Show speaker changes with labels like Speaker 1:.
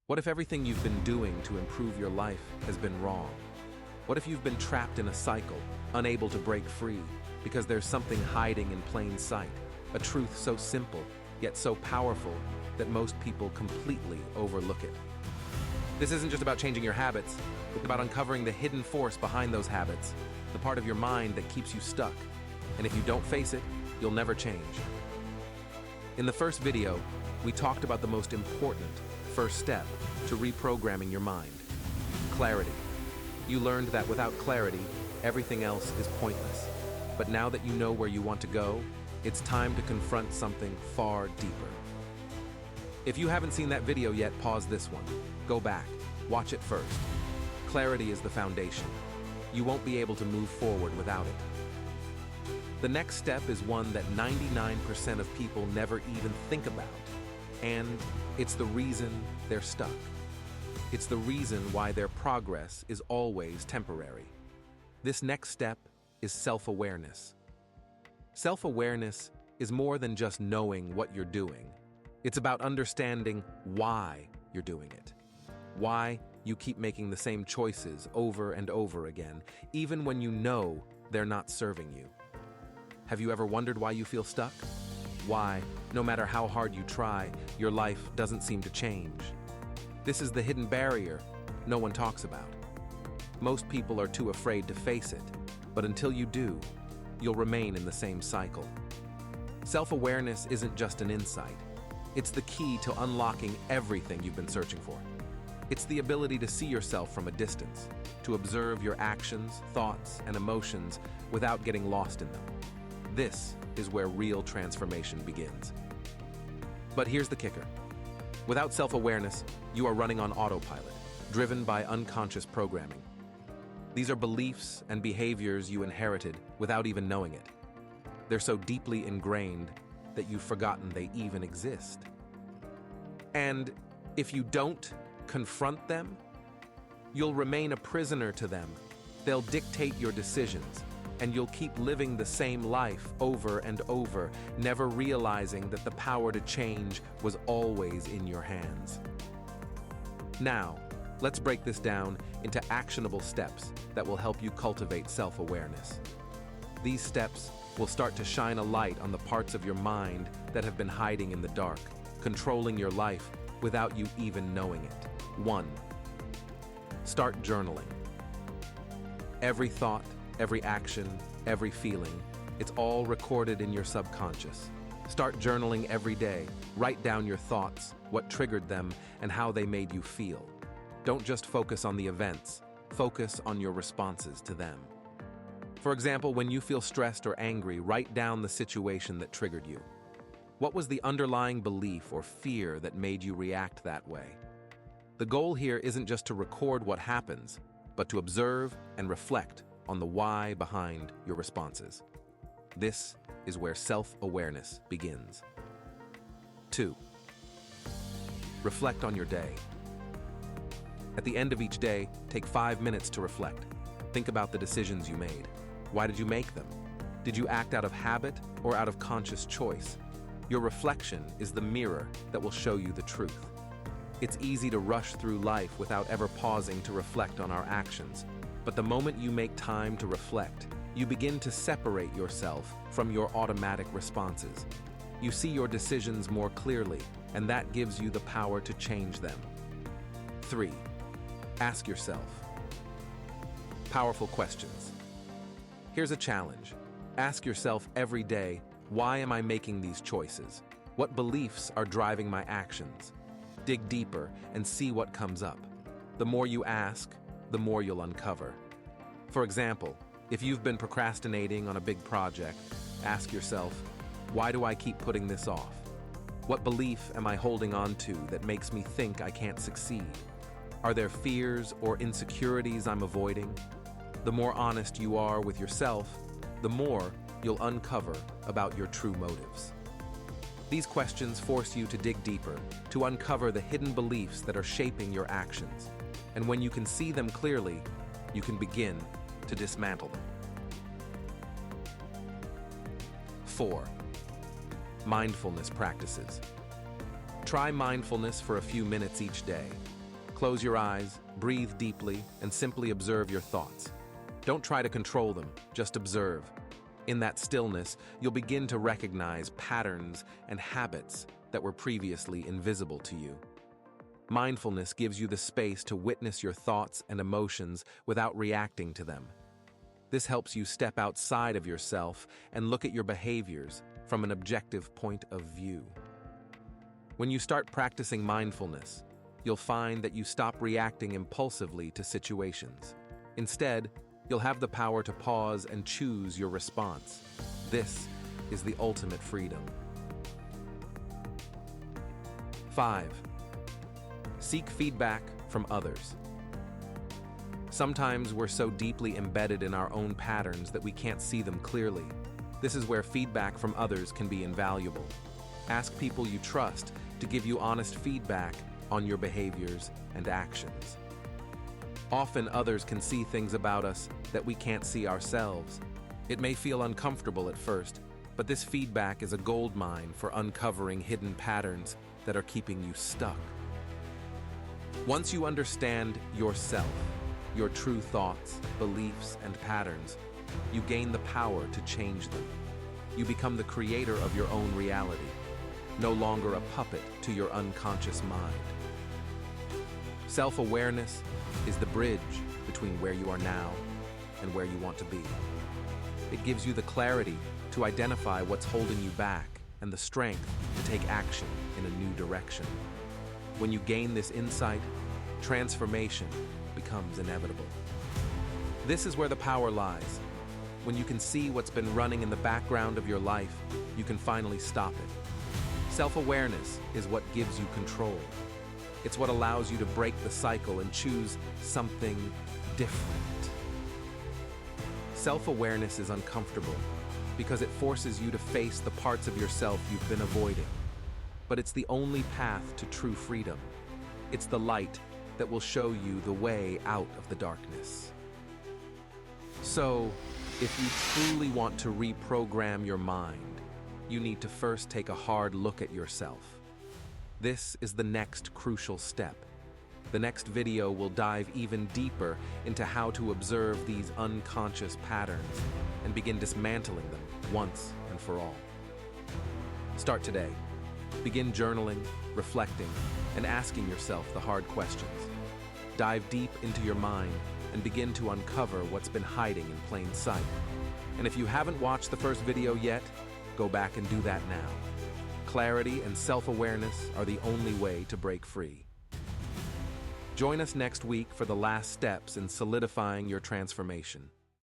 Speaker 1: What if everything you've been doing to improve your life has been wrong? What if you've been trapped in a cycle, unable to break free, because there's something hiding in plain sight, a truth so simple, yet so powerful, that most people completely overlook it? This isn't just about changing your habits, it's about uncovering the hidden force behind those habits, the part of your mind that keeps you stuck. And if you don't face it, you'll never change. In the first video, we talked about the most important first step to reprogramming your mind: clarity. You learned that without clarity, everything else is pointless. But now that you know where you want to go, it's time to confront something far deeper. If you haven't seen that video yet, pause this one. Go back, watch it first. Clarity is the foundation. You won't be able to move forward without it. The next step is one that 99% of people never even think about. And it's the reason they're stuck. It's the reason why their progress is always temporary. This next step is self-awareness. Self-awareness is more than just knowing what you're doing. It's about understanding why you're doing it. Why you keep making the same choices over and over again, even when you know they're not serving you. Have you ever wondered why you feel stuck? Why, no matter how hard you try, your life doesn't seem to change? This is the hidden barrier no one talks about. Most people are too afraid to face it, but until you do, you'll remain in the same cycle. Self-awareness isn't just an insight. It's the key to unlocking everything you've been searching for. It's the ability to see yourself from a distance, to observe your actions, thoughts, and emotions without getting lost in them. This is where real transformation begins. But here's the kicker. Without self-awareness, you are running on autopilot, driven by unconscious programming. These are beliefs and behaviors you inherited without even knowing it. They're so deeply ingrained that you've forgotten they even exist. And if you don't confront them, you'll remain a prisoner to them. They'll dictate your decisions, and you'll keep living the same life over and over, never realizing that the power to change was always in your hands. Now, let's break this down into actionable steps that will help you cultivate self-awareness. These steps will start to shine a light on the parts of your mind that have been hiding in the dark, controlling your life without you even knowing it. 1. Start journaling. Every thought, every action, every feeling, it's all recorded in your subconscious. Start journaling every day. Write down your thoughts, what triggered them, and how they made you feel. Don't just focus on the events, focus on your responses to them. For example, when you feel stressed or angry, write down the situation that triggered you. What was the underlying belief or fear that made you react that way? The goal here isn't just to record what happens, but to observe and reflect on the why behind your responses. This is where self-awareness begins. 2. Reflect on your day. At the end of each day, take 5 minutes to reflect. Think about the decisions you made. Why did you make them? Did you act out of habit or out of conscious choice? Your reflection is the mirror that will show you the truth. It's easy to rush through life without ever pausing to reflect on our actions. But the moment you make time to reflect, you begin to separate yourself from your automatic responses. You see your decisions more clearly, and that gives you the power to change them. 3. Ask yourself powerful questions. Here's a challenge. Ask yourself every day, why am I making these choices? What beliefs are driving my actions? Dig deeper and see what comes up. The more you ask, the more you'll uncover. For example, if you've been procrastinating on a big project, ask yourself, why do I keep putting this off? What belief am I holding on to that makes me think I can't succeed? Are there fears or insecurities I'm avoiding? The more honest you are with yourself, the more you'll uncover about your true motives. These questions force you to dig deeper, to uncover the hidden beliefs that are shaping your actions. And when you can see them clearly, you can begin to dismantle them. 4. Mindfulness practices. Try mindfulness for a few minutes each day. Close your eyes, breathe deeply, and simply observe your thoughts. Don't try to control them, just observe. In that stillness, you'll begin to recognize patterns and habits that were previously invisible to you. Mindfulness gives you the space to witness your thoughts and emotions without reacting to them. This helps you step outside of yourself and look at your behaviors from an objective point of view. When you start practicing mindfulness, you'll find that you stop reacting impulsively to situations. Instead, you'll have the power to pause and choose your response. This is the ultimate freedom. 5. Seek feedback from others. Sometimes we're so deeply embedded in our own patterns that we can't see them clearly. This is where feedback from others can be invaluable. Ask people you trust to give you honest feedback on your behaviors and actions. Often others can see things about us that we can't see ourselves. It may feel uncomfortable at first, but this feedback is a goldmine for uncovering hidden patterns that are keeping you stuck. Once you understand yourself, your true thoughts, beliefs, and patterns, you gain the power to change them. You become the creator of your own reality, no longer a puppet to your unconscious mind. Self-awareness is the bridge between where you are now and where you want to be. It gives you the clarity to identify what's holding you back and the strength to take action in a new direction. When you gain this insight, transformation becomes inevitable. This is where the power lies. When you can see what's been running in the background of your life, you can finally stop it. Self-awareness is what gives you control. It's what allows you to break the cycle and choose something different. Self-awareness is uncomfortable because it forces you to face the parts of yourself you've been avoiding. But it's the only path to true freedom. It's the light that will show you the way out of the darkness. So, if you truly want to reprogram your mind, you need to first take a hard look at yourself. This is the next crucial step. The next video will dive even deeper into how to observe these unconscious patterns and begin dismantling them once and for all. Start today. Begin journaling, reflecting, and asking yourself the hard questions. Dive deep into your mind and begin to uncover what's been hiding in plain sight. And if you haven't watched the first video yet, go back and do that now. Clarity and self-awareness are the only way to break free. Join us next week for the last steps in solidifying your transformation.